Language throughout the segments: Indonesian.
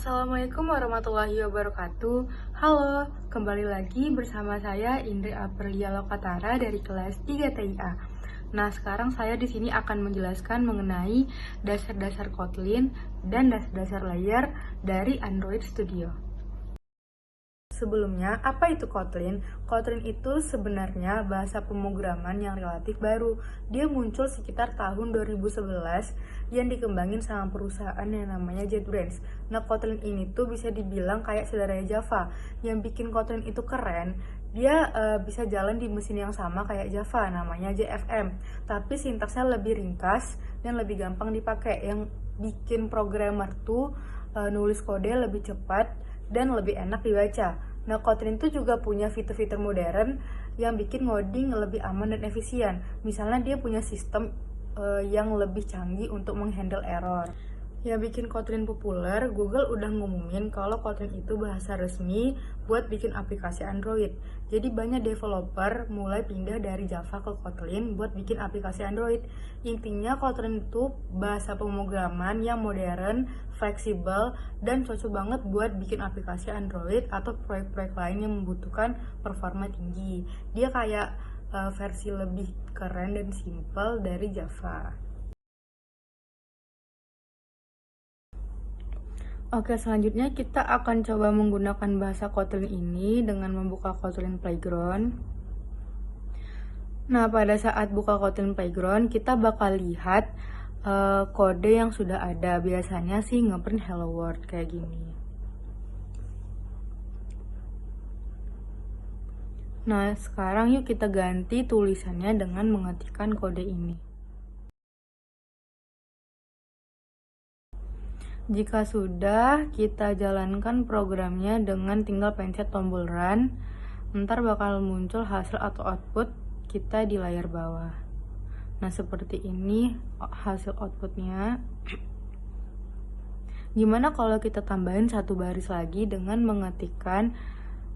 Assalamualaikum warahmatullahi wabarakatuh. Halo, kembali lagi bersama saya Indri Aprilia Lokatara dari kelas 3 TIA. Nah, sekarang saya di sini akan menjelaskan mengenai dasar-dasar Kotlin dan dasar-dasar layer dari Android Studio. Sebelumnya, apa itu Kotlin? Kotlin itu sebenarnya bahasa pemrograman yang relatif baru. Dia muncul sekitar tahun 2011 yang dikembangin sama perusahaan yang namanya JetBrains. Nah, Kotlin ini tuh bisa dibilang kayak saudaranya Java. Yang bikin Kotlin itu keren, dia bisa jalan di mesin yang sama kayak Java, namanya JVM. Tapi sintaksnya lebih ringkas dan lebih gampang dipakai. Yang bikin programmer tuh nulis kode lebih cepat dan lebih enak dibaca. Nah, Kotlin itu juga punya fitur-fitur modern yang bikin ngoding lebih aman dan efisien. Misalnya dia punya sistem yang lebih canggih untuk menghandle error. Yang bikin Kotlin populer, Google udah ngumumin kalau Kotlin itu bahasa resmi buat bikin aplikasi Android. Jadi banyak developer mulai pindah dari Java ke Kotlin buat bikin aplikasi Android. Intinya Kotlin itu bahasa pemrograman yang modern, fleksibel, dan cocok banget buat bikin aplikasi Android atau proyek-proyek lain yang membutuhkan performa tinggi. Dia kayak versi lebih keren dan simple dari Java. Oke, selanjutnya kita akan coba menggunakan bahasa Kotlin ini dengan membuka Kotlin Playground. Nah, pada saat buka Kotlin Playground, kita bakal lihat kode yang sudah ada. Biasanya sih ngeprint hello world kayak gini. Nah, sekarang yuk kita ganti tulisannya dengan mengetikkan kode ini. Jika sudah, kita jalankan programnya dengan tinggal pencet tombol run. Ntar bakal muncul hasil atau output kita di layar bawah. Nah, seperti ini hasil outputnya. Gimana kalau kita tambahin satu baris lagi dengan mengetikkan,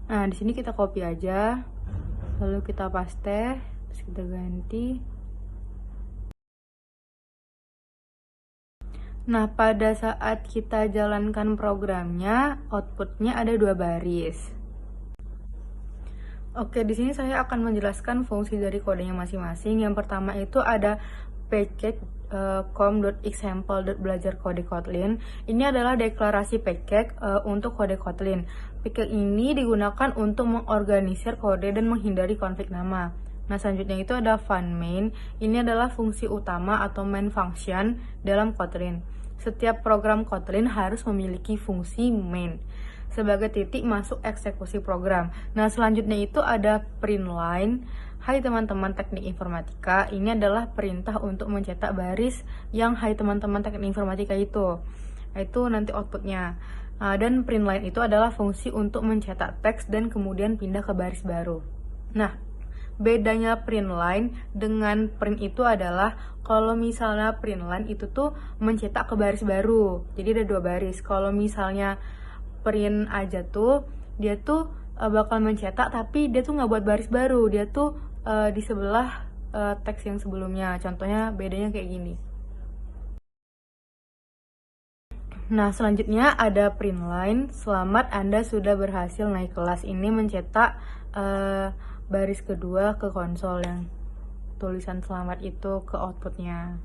nah di sini kita copy aja, lalu kita paste, terus kita ganti. Nah, pada saat kita jalankan programnya, outputnya ada 2 baris. Oke, di sini saya akan menjelaskan fungsi dari kodenya masing-masing. Yang pertama itu ada package com.example.belajar kode Kotlin. Ini adalah deklarasi package untuk kode Kotlin. Package ini digunakan untuk mengorganisir kode dan menghindari konflik nama. Nah, selanjutnya itu ada fun main. Ini adalah fungsi utama atau main function dalam Kotlin. Setiap program Kotlin harus memiliki fungsi main sebagai titik masuk eksekusi program. Nah, selanjutnya itu ada print line. Hai teman-teman teknik informatika, ini adalah perintah untuk mencetak baris yang hai teman-teman teknik informatika itu nanti outputnya. Dan print line itu adalah fungsi untuk mencetak teks dan kemudian pindah ke baris baru. Nah, bedanya print line dengan print itu adalah kalau misalnya print line itu tuh mencetak ke baris baru, jadi ada 2 baris. Kalau misalnya print aja tuh dia tuh bakal mencetak tapi dia tuh nggak buat baris baru, dia tuh di sebelah teks yang sebelumnya. Contohnya bedanya kayak gini. Nah, selanjutnya ada print line. Selamat, Anda sudah berhasil naik kelas. Ini mencetak baris kedua ke konsol yang tulisan selamat itu ke outputnya.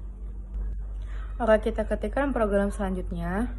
Oke, kita ketikkan program selanjutnya.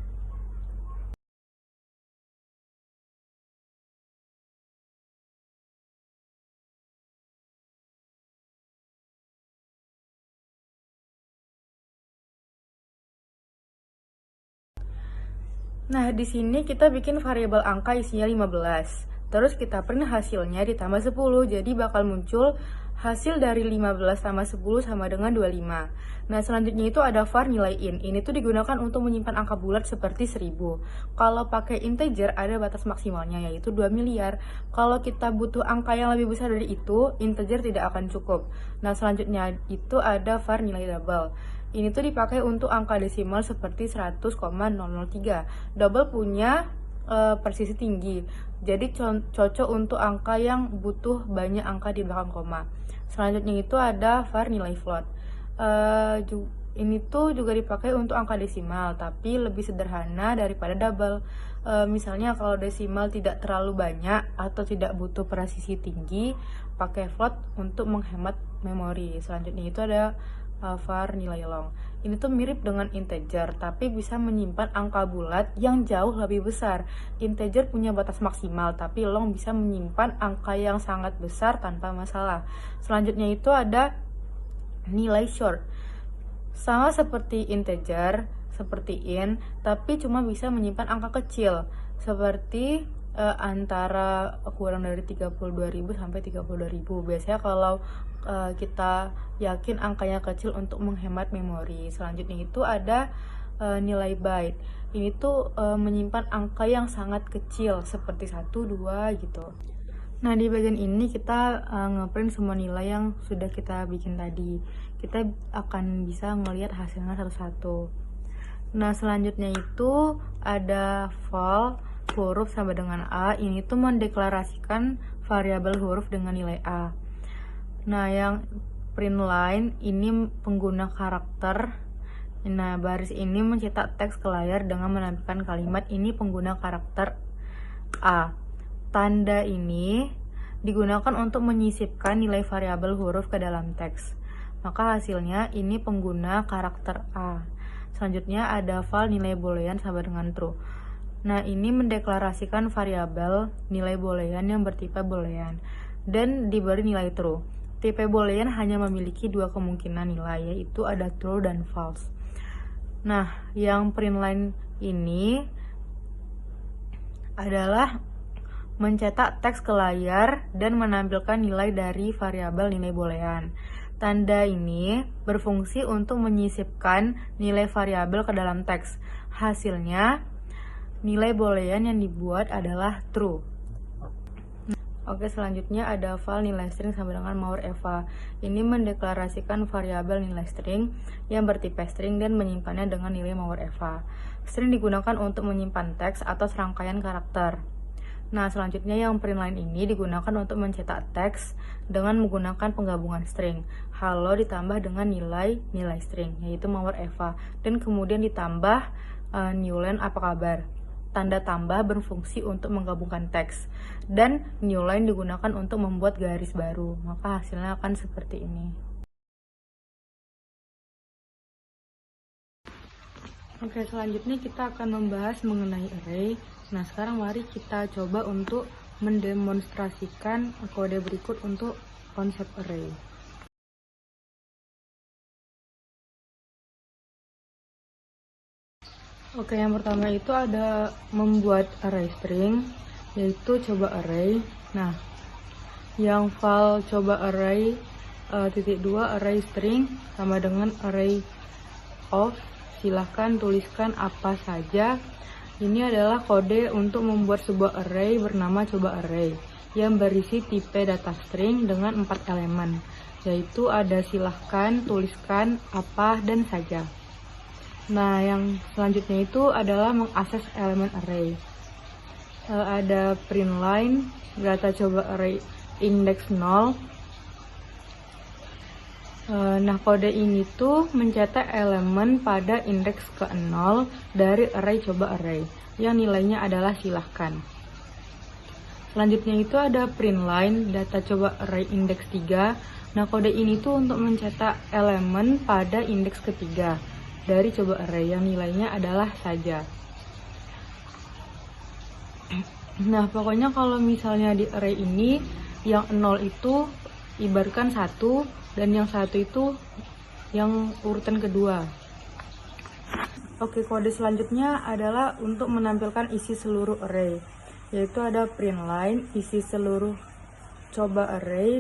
Nah, di sini kita bikin variabel angka isinya 15. Terus kita print hasilnya ditambah 10. Jadi bakal muncul hasil dari 15 tambah 10 sama dengan 25. Nah, selanjutnya itu ada var nilai in. Ini tuh digunakan untuk menyimpan angka bulat seperti 1000. Kalau pakai integer ada batas maksimalnya yaitu 2 miliar. Kalau kita butuh angka yang lebih besar dari itu, integer tidak akan cukup. Nah, selanjutnya itu ada var nilai double. Ini tuh dipakai untuk angka desimal seperti 100,003. Double punya presisi tinggi, jadi cocok untuk angka yang butuh banyak angka di belakang koma. Selanjutnya itu ada var nilai float. Ini tuh juga dipakai untuk angka desimal, tapi lebih sederhana daripada double. Misalnya kalau desimal tidak terlalu banyak atau tidak butuh presisi tinggi, pakai float untuk menghemat memori. Selanjutnya itu ada var nilai long. Ini tuh mirip dengan integer, tapi bisa menyimpan angka bulat yang jauh lebih besar. Integer punya batas maksimal, tapi long bisa menyimpan angka yang sangat besar tanpa masalah. Selanjutnya itu ada nilai short. Sama seperti integer, seperti int, tapi cuma bisa menyimpan angka kecil, seperti antara kurang dari 32.000 sampai 32.000. Biasanya kalau kita yakin angkanya kecil untuk menghemat memori. Selanjutnya itu ada nilai byte. Ini tuh menyimpan angka yang sangat kecil, seperti 1, 2 gitu. Nah, di bagian ini kita ngeprint semua nilai yang sudah kita bikin tadi. Kita akan bisa ngelihat hasilnya satu-satu. Nah, selanjutnya itu ada val huruf sama dengan A. Ini tuh mendeklarasikan variabel huruf dengan nilai A. Nah, yang print line ini pengguna karakter. Nah, baris ini mencetak teks ke layar dengan menampilkan kalimat ini pengguna karakter A. Tanda ini digunakan untuk menyisipkan nilai variabel huruf ke dalam teks. Maka hasilnya ini pengguna karakter A. Selanjutnya ada val nilai boolean sama dengan true. Nah, ini mendeklarasikan variabel nilai boolean yang bertipe boolean dan diberi nilai true. Tipe boolean hanya memiliki dua kemungkinan nilai, yaitu ada true dan false. Nah, yang print line ini adalah mencetak teks ke layar dan menampilkan nilai dari variabel nilai boolean. Tanda ini berfungsi untuk menyisipkan nilai variabel ke dalam teks. Hasilnya, nilai boolean yang dibuat adalah true. Oke, selanjutnya ada val nilai string sama dengan more eva. Ini mendeklarasikan variabel nilai string yang bertipe string dan menyimpannya dengan nilai more eva. String digunakan untuk menyimpan teks atau serangkaian karakter. Nah, selanjutnya yang print line ini digunakan untuk mencetak teks dengan menggunakan penggabungan string. Halo ditambah dengan nilai string, yaitu more eva. Dan kemudian ditambah newline apa kabar. Tanda tambah berfungsi untuk menggabungkan teks. Dan newline digunakan untuk membuat garis baru. Maka hasilnya akan seperti ini. Oke, selanjutnya kita akan membahas mengenai array. Nah, sekarang mari kita coba untuk mendemonstrasikan kode berikut untuk konsep array. Oke, yang pertama itu ada membuat array string, yaitu coba array. Nah, yang val coba array .2 array string sama dengan array of. Silahkan tuliskan apa saja. Ini adalah kode untuk membuat sebuah array bernama coba array yang berisi tipe data string dengan 4 elemen, yaitu ada silahkan, tuliskan, apa, dan saja. Nah, yang selanjutnya itu adalah mengakses elemen array. Ada print line, data coba array index 0. Nah, kode ini tuh mencetak elemen pada indeks ke-0 dari array coba array yang nilainya adalah silahkan. Selanjutnya itu ada print line data coba array indeks 3. Nah, kode ini tuh untuk mencetak elemen pada indeks ketiga dari coba array yang nilainya adalah saja. Nah, pokoknya kalau misalnya di array ini yang 0 itu ibaratkan 1 dan yang 1 itu yang urutan kedua. Oke, kode selanjutnya adalah untuk menampilkan isi seluruh array, yaitu ada print line isi seluruh coba array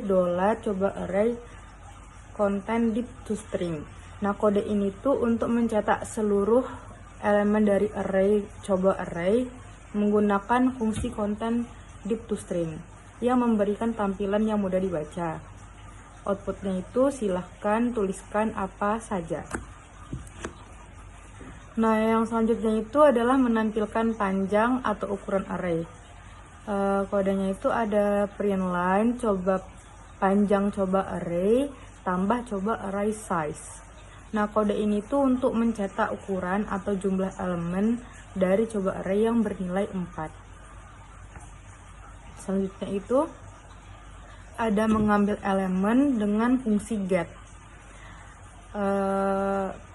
coba array content deep to string. Nah, kode ini tuh untuk mencetak seluruh elemen dari array coba array menggunakan fungsi content deep to string yang memberikan tampilan yang mudah dibaca. Outputnya itu silahkan tuliskan apa saja. Nah, yang selanjutnya itu adalah menampilkan panjang atau ukuran array. Kodenya itu ada print line coba panjang coba array tambah coba array size. Nah, kode ini tuh untuk mencetak ukuran atau jumlah elemen dari coba array yang bernilai 4. Selanjutnya itu ada mengambil elemen dengan fungsi get.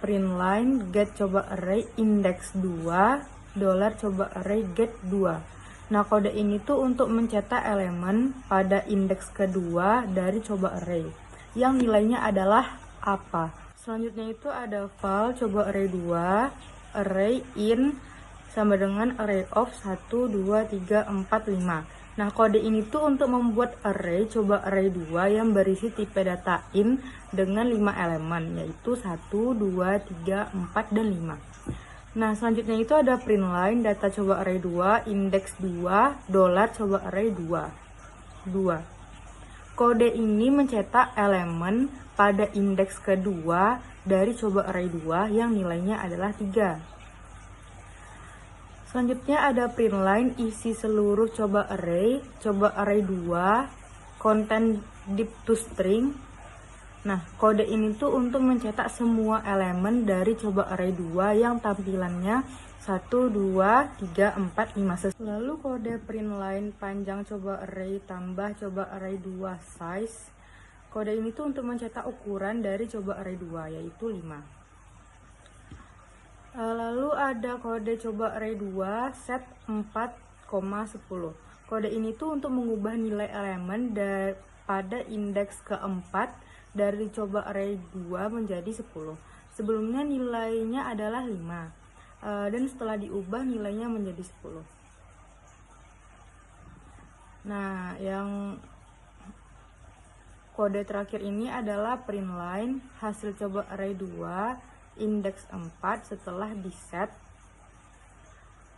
Print line get coba array index 2 dollar coba array get 2. Nah, kode ini tuh untuk mencetak elemen pada indeks kedua dari coba array yang nilainya adalah apa. Selanjutnya itu ada val coba array 2 array in sama dengan array of 1 2 3 4 5. Nah, kode ini tuh untuk membuat array coba array 2 yang berisi tipe data in dengan 5 elemen, yaitu 1, 2, 3, 4, dan 5. Nah, selanjutnya itu ada print line data coba array 2, indeks 2, dollar coba array 2. Kode ini mencetak elemen pada indeks kedua dari coba array 2 yang nilainya adalah 3. Selanjutnya ada print line isi seluruh coba array 2 content deep to string. Nah, kode ini tuh untuk mencetak semua elemen dari coba array 2 yang tampilannya 1, 2, 3, 4, 5. Lalu kode print line panjang coba array tambah coba array 2 size. Kode ini tuh untuk mencetak ukuran dari coba array 2 yaitu 5. Lalu ada kode coba array 2 set 4,10. Kode ini tuh untuk mengubah nilai elemen pada indeks keempat dari coba array 2 menjadi 10. Sebelumnya nilainya adalah 5 dan setelah diubah nilainya menjadi 10. Nah, yang kode terakhir ini adalah print line hasil coba array 2 indeks 4 setelah di set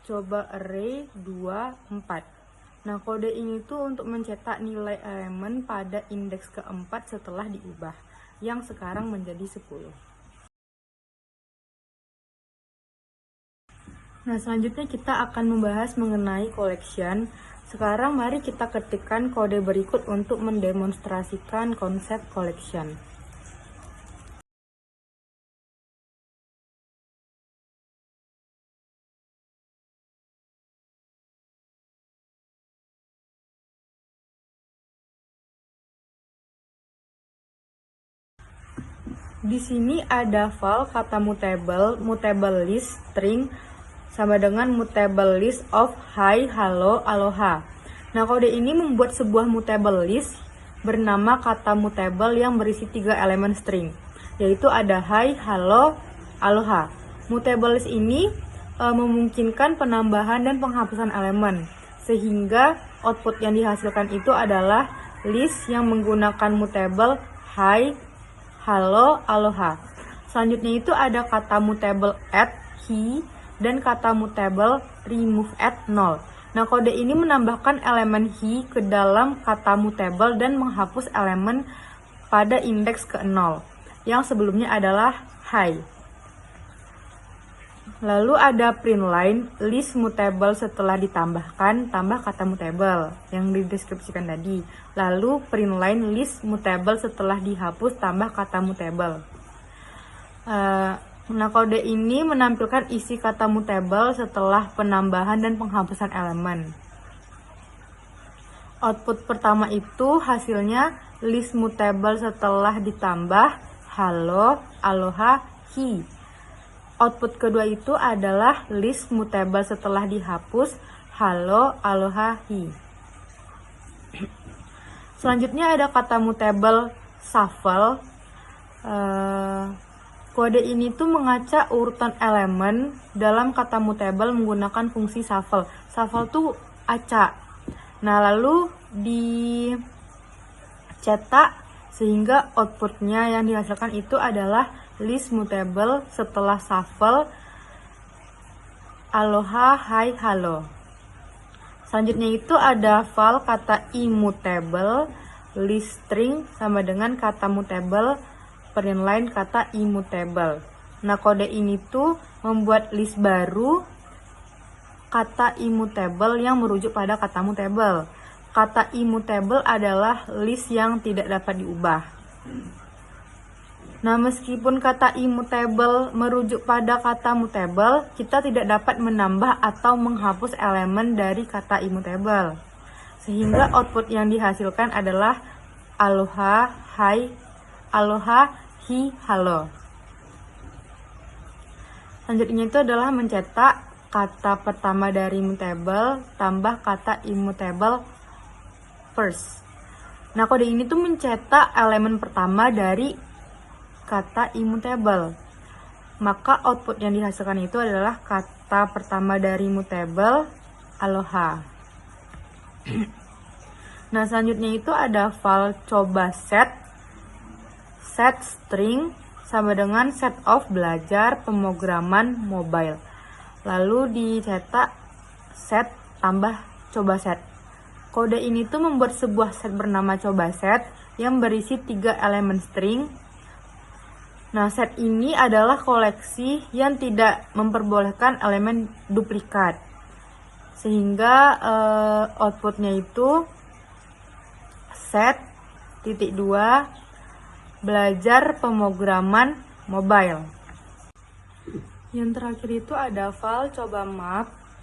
coba array 2 4. Nah, kode ini tuh untuk mencetak nilai elemen pada indeks keempat setelah diubah yang sekarang menjadi 10. Nah, selanjutnya kita akan membahas mengenai collection. Sekarang mari kita ketikkan kode berikut untuk mendemonstrasikan konsep collection. Di sini ada val kata mutable list string sama dengan mutable list of hi, halo, aloha. Nah, kode ini membuat sebuah mutable list bernama kata mutable yang berisi 3 elemen string, yaitu ada hi, halo, aloha. Mutable list ini memungkinkan penambahan dan penghapusan elemen, sehingga output yang dihasilkan itu adalah list yang menggunakan mutable hi, halo, aloha. Selanjutnya itu ada kata mutable add, he, dan kata mutable remove at 0. Nah, kode ini menambahkan elemen he ke dalam kata mutable dan menghapus elemen pada indeks ke-0, yang sebelumnya adalah hi. Lalu ada print line list mutable setelah ditambahkan tambah kata mutable yang dideskripsikan tadi. Lalu print line list mutable setelah dihapus tambah kata mutable. Nah, kode ini menampilkan isi kata mutable setelah penambahan dan penghapusan elemen. Output pertama itu hasilnya list mutable setelah ditambah halo, aloha, he. Output kedua itu adalah list mutable setelah dihapus halo, aloha, he. Selanjutnya ada kata mutable shuffle. Kode ini tuh mengacak urutan elemen dalam kata mutable menggunakan fungsi shuffle. Shuffle tuh acak. Nah, lalu dicetak sehingga outputnya yang dihasilkan itu adalah list mutable setelah shuffle aloha, hai, halo. Selanjutnya itu ada val kata immutable list string sama dengan kata mutable print line kata immutable. Nah, kode ini tuh membuat list baru kata immutable yang merujuk pada kata mutable. Kata immutable adalah list yang tidak dapat diubah. Nah, meskipun kata immutable merujuk pada kata mutable, kita tidak dapat menambah atau menghapus elemen dari kata immutable. Sehingga output yang dihasilkan adalah aloha, hai, aloha, hi, halo. Selanjutnya itu adalah mencetak kata pertama dari mutable tambah kata immutable first. Nah, kode ini tuh mencetak elemen pertama dari kata immutable. Maka output yang dihasilkan itu adalah kata pertama dari mutable, aloha. Nah, selanjutnya itu ada val coba set string sama dengan set of belajar pemrograman mobile. Lalu dicetak set tambah coba set. Kode ini tuh membuat sebuah set bernama coba set yang berisi 3 elemen string. Nah, set ini adalah koleksi yang tidak memperbolehkan elemen duplikat. Sehingga outputnya itu set titik 2 belajar pemrograman mobile. Yang terakhir itu ada val coba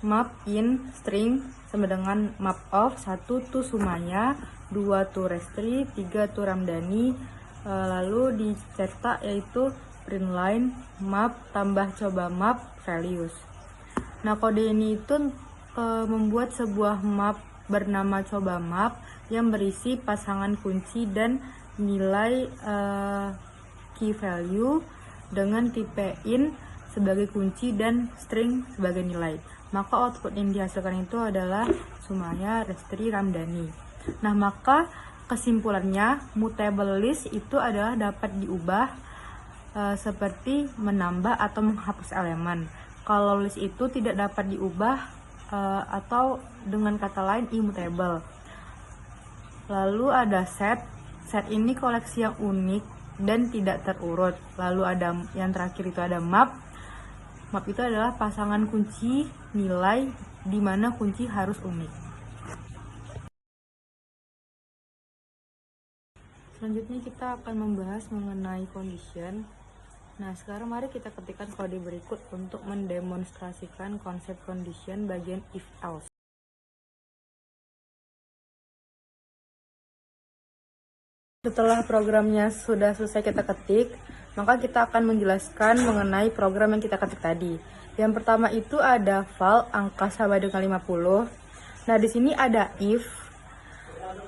map in string sama dengan map of 1 to Sumaya, 2 to Restri, 3 to Ramdhani. Lalu dicetak yaitu print line map tambah coba map values. Nah, kode ini itu membuat sebuah map bernama coba map yang berisi pasangan kunci dan nilai key value dengan tipe in sebagai kunci dan string sebagai nilai. Maka output yang dihasilkan itu adalah Sumaya, Restri, Ramdhani. Nah, maka kesimpulannya, mutable list itu adalah dapat diubah seperti menambah atau menghapus elemen. Kalau list itu tidak dapat diubah atau dengan kata lain immutable. Lalu ada set ini koleksi yang unik dan tidak terurut. Lalu ada yang terakhir itu ada map itu adalah pasangan kunci nilai di mana kunci harus unik. Selanjutnya kita akan membahas mengenai condition. Nah, sekarang mari kita ketikkan kode berikut untuk mendemonstrasikan konsep condition bagian if else. Setelah programnya sudah selesai kita ketik, maka kita akan menjelaskan mengenai program yang kita ketik tadi. Yang pertama itu ada val angka sama dengan 50. Nah, di sini ada if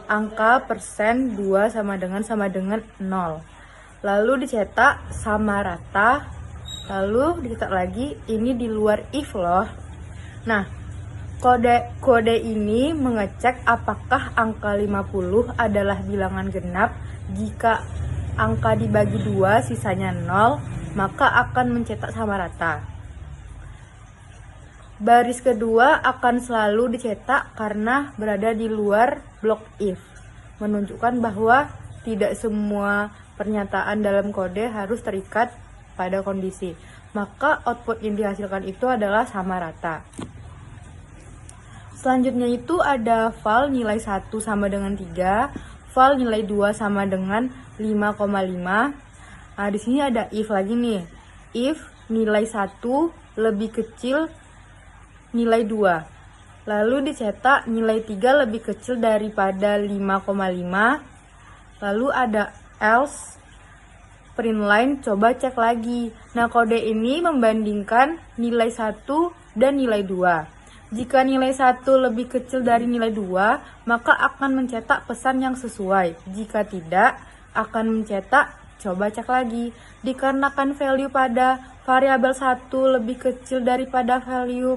angka persen 2 sama dengan 0. Lalu dicetak sama rata. Lalu dicetak lagi, ini di luar if loh. Nah, kode ini mengecek apakah angka 50 adalah bilangan genap. Jika angka dibagi 2 sisanya 0, maka akan mencetak sama rata. Baris kedua akan selalu dicetak karena berada di luar blok if, menunjukkan bahwa tidak semua pernyataan dalam kode harus terikat pada kondisi. Maka output yang dihasilkan itu adalah sama rata. Selanjutnya itu ada val nilai 1 sama dengan 3, val nilai 2 sama dengan 5,5. Nah, di sini ada if lagi nih. If nilai 1 lebih kecil nilai 2. Lalu dicetak nilai 3 lebih kecil daripada 5,5. Lalu ada else print line, coba cek lagi. Nah, kode ini membandingkan nilai 1 dan nilai 2. Jika nilai 1 lebih kecil dari nilai 2, maka akan mencetak pesan yang sesuai. Jika tidak, akan mencetak coba cek lagi. Dikarenakan value pada variabel 1 lebih kecil daripada value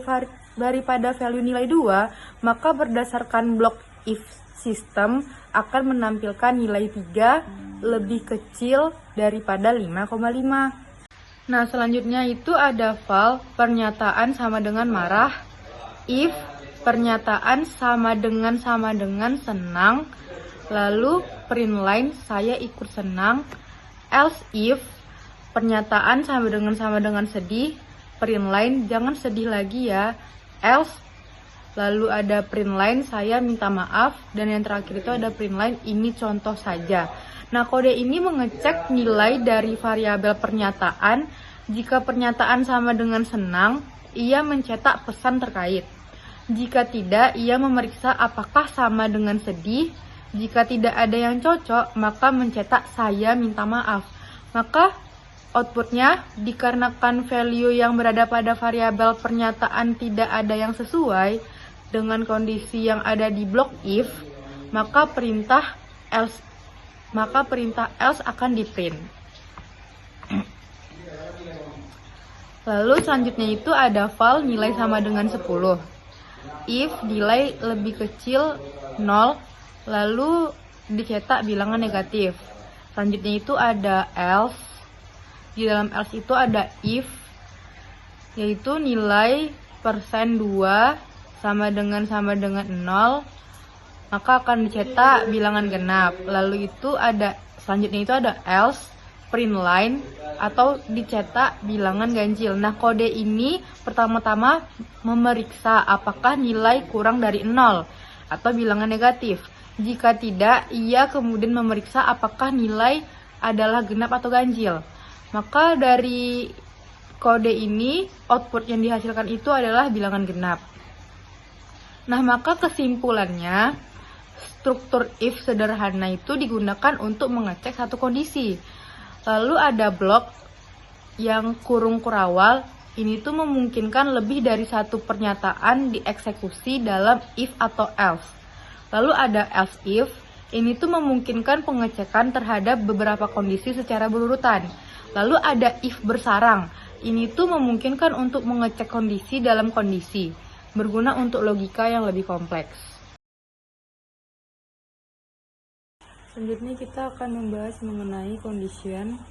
nilai 2, maka berdasarkan blok if system akan menampilkan nilai 3 lebih kecil daripada 5,5. Nah, selanjutnya itu ada val pernyataan sama dengan marah. If pernyataan sama dengan senang, lalu print line saya ikut senang. Else if pernyataan sama dengan sedih, print line jangan sedih lagi ya. Else, lalu ada print line saya minta maaf, dan yang terakhir itu ada print line ini contoh saja. Nah, kode ini mengecek nilai dari variabel pernyataan. Jika pernyataan sama dengan senang, ia mencetak pesan terkait. Jika tidak, ia memeriksa apakah sama dengan sedih. Jika tidak ada yang cocok, maka mencetak saya minta maaf. Maka outputnya, dikarenakan value yang berada pada variabel pernyataan tidak ada yang sesuai dengan kondisi yang ada di blok if, maka perintah else akan di-print. Lalu selanjutnya itu ada val nilai sama dengan 10. If nilai lebih kecil 0, lalu dicetak bilangan negatif. Selanjutnya itu ada else. Di dalam else itu ada if, yaitu nilai persen 2 sama dengan 0, maka akan dicetak bilangan genap. Lalu itu ada selanjutnya itu ada else print line atau dicetak bilangan ganjil. Nah, kode ini pertama-tama memeriksa apakah nilai kurang dari 0 atau bilangan negatif. Jika tidak, ia kemudian memeriksa apakah nilai adalah genap atau ganjil. Maka dari kode ini output yang dihasilkan itu adalah bilangan genap. Nah, maka kesimpulannya struktur if sederhana itu digunakan untuk mengecek satu kondisi. Lalu ada blok yang kurung kurawal, ini tuh memungkinkan lebih dari satu pernyataan dieksekusi dalam if atau else. Lalu ada else if, ini tuh memungkinkan pengecekan terhadap beberapa kondisi secara berurutan. Lalu ada if bersarang, ini tuh memungkinkan untuk mengecek kondisi dalam kondisi, berguna untuk logika yang lebih kompleks. Selanjutnya kita akan membahas mengenai condition.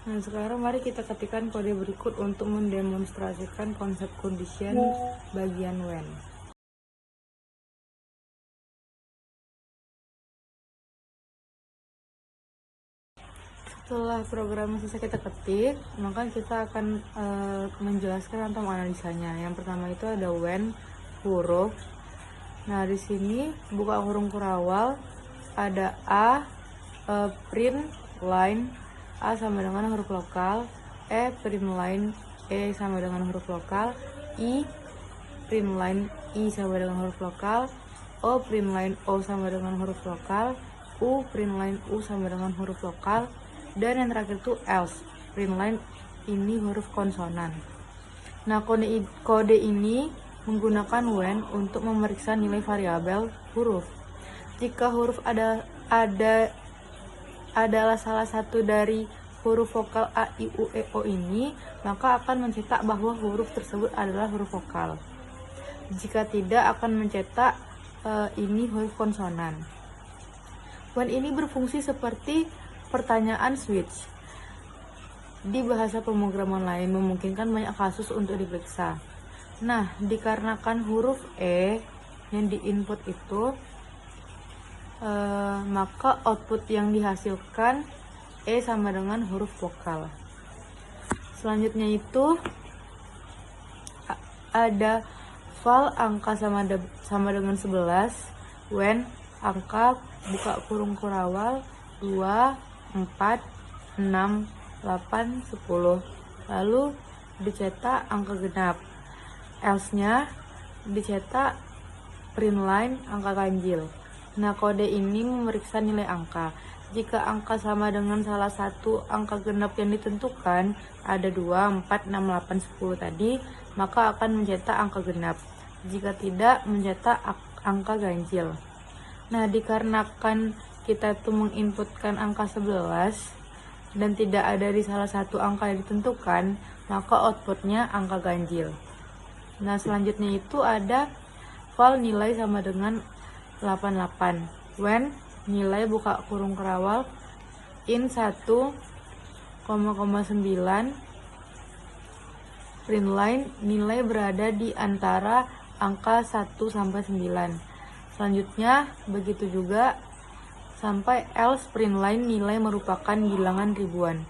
Nah, sekarang mari kita ketikkan kode berikut untuk mendemonstrasikan konsep condition bagian when. Setelah program selesai kita ketik, maka kita akan menjelaskan atau menganalisanya. Yang pertama itu ada when huruf. Nah, di sini buka kurung kurawal, ada print line A sama dengan huruf lokal, print line E sama dengan huruf lokal, print line I sama dengan huruf lokal, O print line O sama dengan huruf lokal, U print line U sama dengan huruf lokal, dan yang terakhir itu else print line ini huruf konsonan. Nah, kode ini menggunakan when untuk memeriksa nilai variabel huruf. Jika huruf adalah salah satu dari huruf vokal A, I, U, E, O ini, maka akan mencetak bahwa huruf tersebut adalah huruf vokal. Jika tidak, akan mencetak ini huruf konsonan. When ini berfungsi seperti pertanyaan switch. Di bahasa pemrograman lain memungkinkan banyak kasus untuk diperiksa. Nah, dikarenakan huruf E yang diinput itu, maka output yang dihasilkan E sama dengan huruf vokal. Selanjutnya itu ada val angka sama dengan 11 when angka buka kurung kurawal 2, 4, 6, 8, 10. Lalu dicetak angka genap. Else-nya dicetak print line angka ganjil. Nah, kode ini memeriksa nilai angka. Jika angka sama dengan salah satu angka genap yang ditentukan, ada 2, 4, 6, 8, 10 tadi, maka akan mencetak angka genap. Jika tidak, mencetak angka ganjil. Nah, dikarenakan kita tuh menginputkan angka 11 dan tidak ada di salah satu angka yang ditentukan, maka outputnya angka ganjil. Nah, selanjutnya itu ada val nilai sama dengan 88 when nilai buka kurung kerawal in 1,9 print line nilai berada di antara angka 1 sampai 9. Selanjutnya begitu juga sampai else print line nilai merupakan bilangan ribuan.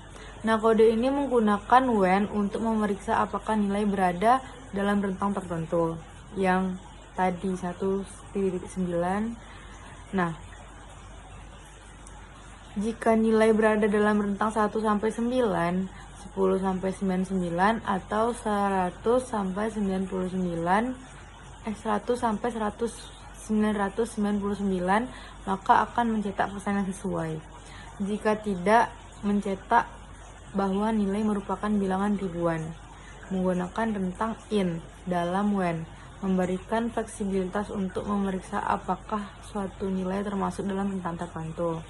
Nah, kode ini menggunakan when untuk memeriksa apakah nilai berada dalam rentang tertentu yang tadi 1,9. Nah, Jika nilai berada dalam rentang 1 sampai 9, 10 sampai 99 atau 100 sampai 99, 100 sampai 999, maka akan mencetak pesan yang sesuai. Jika tidak, mencetak bahwa nilai merupakan bilangan ribuan. Menggunakan rentang in dalam when, memberikan fleksibilitas untuk memeriksa apakah suatu nilai termasuk dalam rentang tertentu.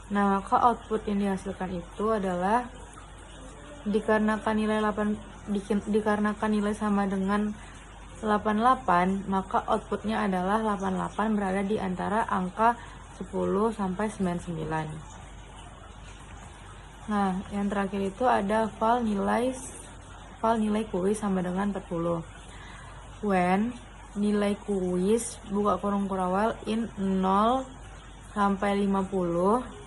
Nah, maka output yang dihasilkan itu adalah dikarenakan nilai sama dengan 88, maka outputnya adalah 88 berada di antara angka 10 sampai 99. Nah, yang terakhir itu ada val nilai kuis sama dengan 40. When nilai kuis buka kurung kurawal in 0 sampai 50,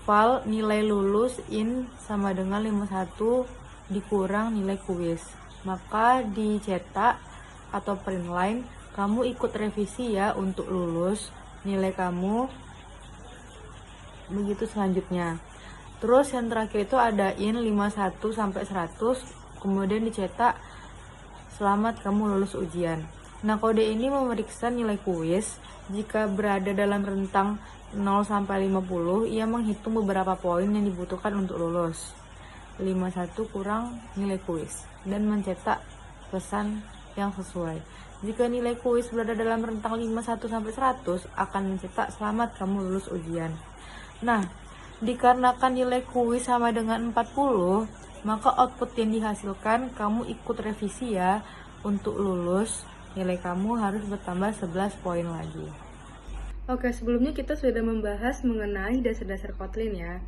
val nilai lulus in sama dengan 51 dikurang nilai kuis. Maka dicetak atau print line, kamu ikut revisi ya untuk lulus nilai kamu, begitu selanjutnya. Terus yang terakhir itu ada in 51 sampai 100, kemudian dicetak selamat kamu lulus ujian. Nah, kode ini memeriksa nilai kuis. Jika berada dalam rentang 0 sampai 50, ia menghitung beberapa poin yang dibutuhkan untuk lulus. 51 kurang nilai kuis dan mencetak pesan yang sesuai. Jika nilai kuis berada dalam rentang 51 sampai 100, akan mencetak selamat kamu lulus ujian. Nah, dikarenakan nilai kuis sama dengan 40, maka output yang dihasilkan kamu ikut revisi ya. Untuk lulus, nilai kamu harus bertambah 11 poin lagi. Oke, sebelumnya kita sudah membahas mengenai dasar-dasar Kotlin ya.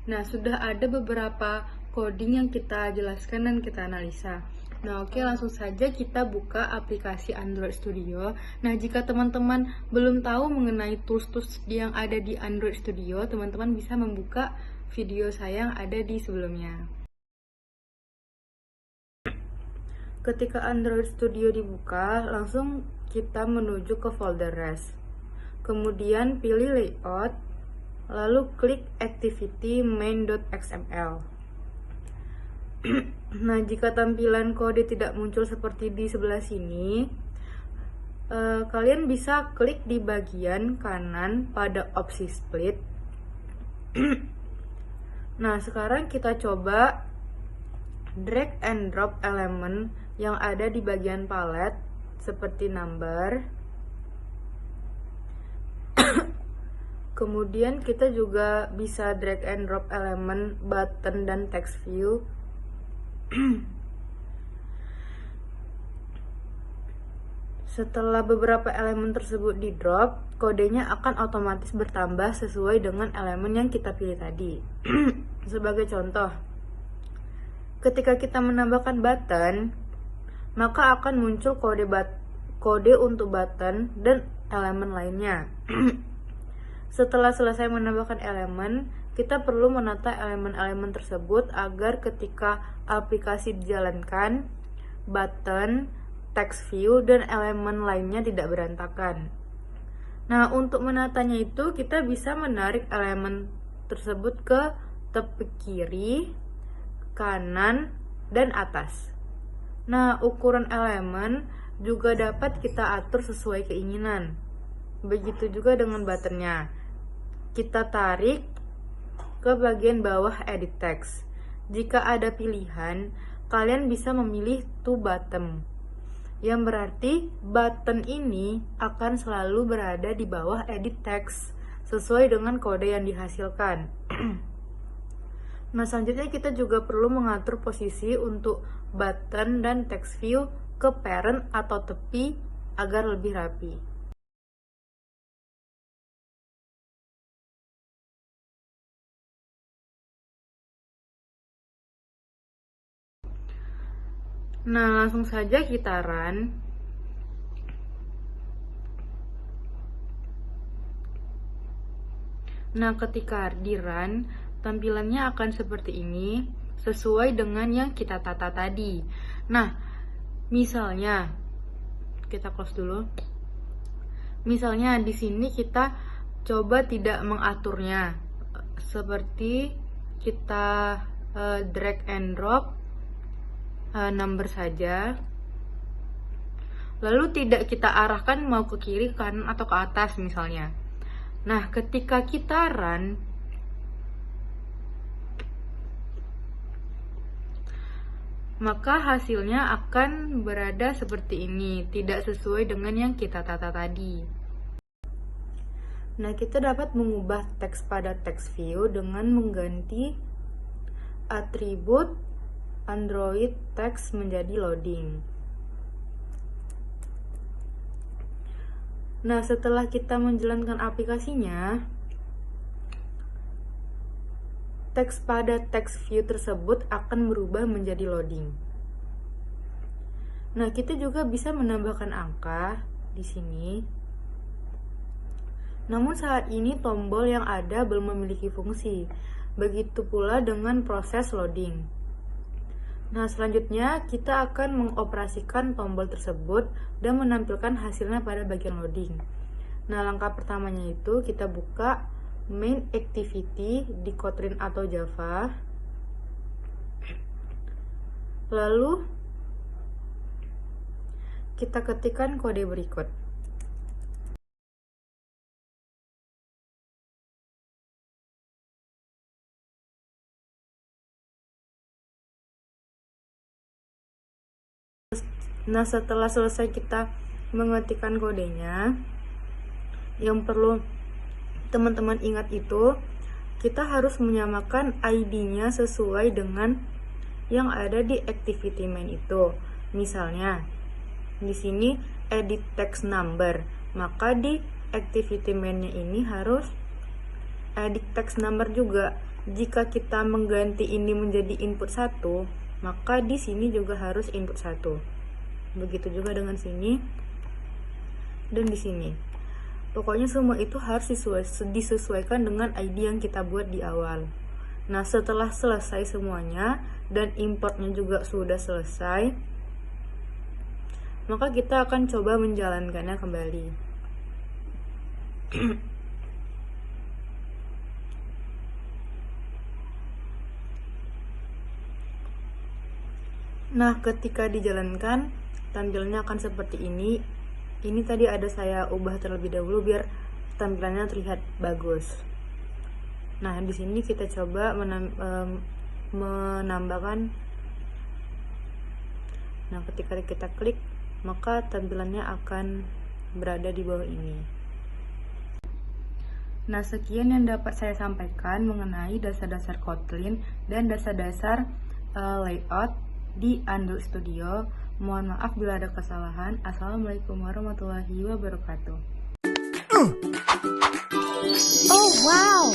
Nah, sudah ada beberapa coding yang kita jelaskan dan kita analisa. Nah, oke, langsung saja kita buka aplikasi Android Studio. Nah, jika teman-teman belum tahu mengenai tools-tools yang ada di Android Studio, teman-teman bisa membuka video saya yang ada di sebelumnya. Ketika Android Studio dibuka, langsung kita menuju ke folder rest. Kemudian pilih layout, lalu klik activity main.xml. Nah, jika tampilan kode tidak muncul seperti di sebelah sini, kalian bisa klik di bagian kanan pada opsi split. Nah, sekarang kita coba drag and drop elemen yang ada di bagian palet seperti number. Kemudian kita juga bisa drag and drop elemen button dan text view. Setelah beberapa elemen tersebut di drop, kodenya akan otomatis bertambah sesuai dengan elemen yang kita pilih tadi. Sebagai contoh, ketika kita menambahkan button, maka akan muncul kode untuk button dan elemen lainnya. Setelah selesai menambahkan elemen, kita perlu menata elemen-elemen tersebut agar ketika aplikasi dijalankan, button, text view, dan elemen lainnya tidak berantakan. Nah, untuk menatanya itu kita bisa menarik elemen tersebut ke tepi kiri, kanan, dan atas. Nah, ukuran elemen juga dapat kita atur sesuai keinginan. Begitu juga dengan buttonnya. Kita tarik ke bagian bawah edit text. Jika ada pilihan, kalian bisa memilih to bottom, yang berarti button ini akan selalu berada di bawah edit text sesuai dengan kode yang dihasilkan. Nah, selanjutnya kita juga perlu mengatur posisi untuk button dan text view ke parent atau tepi agar lebih rapi. Nah, langsung saja kita run. Nah, ketika di run, tampilannya akan seperti ini, sesuai dengan yang kita tata tadi. Nah, misalnya, kita close dulu. Misalnya di sini kita coba tidak mengaturnya. seperti kita drag and drop number saja, lalu tidak kita arahkan mau ke kiri, kanan, atau ke atas misalnya. Nah, ketika kita run, maka hasilnya akan berada seperti ini, tidak sesuai dengan yang kita tata tadi. Nah, kita dapat mengubah teks pada text view dengan mengganti atribut Android text menjadi loading. Nah, setelah kita menjalankan aplikasinya, teks pada text view tersebut akan berubah menjadi loading. Nah, kita juga bisa menambahkan angka di sini. Namun saat ini tombol yang ada belum memiliki fungsi. Begitu pula dengan proses loading. Nah, selanjutnya kita akan mengoperasikan tombol tersebut dan menampilkan hasilnya pada bagian loading. Nah, langkah pertamanya itu kita buka main activity di Kotlin atau Java. Lalu kita ketikkan kode berikut. Nah, setelah selesai kita mengetikkan kodenya, yang perlu teman-teman ingat itu, kita harus menyamakan ID-nya sesuai dengan yang ada di activity main itu. Misalnya, di sini edit text number, maka di activity main-nya ini harus edit text number juga. Jika kita mengganti ini menjadi input 1, maka di sini juga harus input 1. Begitu juga dengan sini dan di sini. Pokoknya semua itu harus disesuaikan dengan ID yang kita buat di awal. Nah, setelah selesai semuanya dan importnya juga sudah selesai, maka kita akan coba menjalankannya kembali. Nah, ketika dijalankan, tampilnya akan seperti ini. Ini tadi ada saya ubah terlebih dahulu biar tampilannya terlihat bagus. Nah, di sini kita coba menambahkan. Nah, ketika kita klik, maka tampilannya akan berada di bawah ini. Nah, sekian yang dapat saya sampaikan mengenai dasar-dasar Kotlin dan dasar-dasar layout di Android Studio. Mohon maaf bila ada kesalahan. Assalamualaikum warahmatullahi wabarakatuh. Oh wow!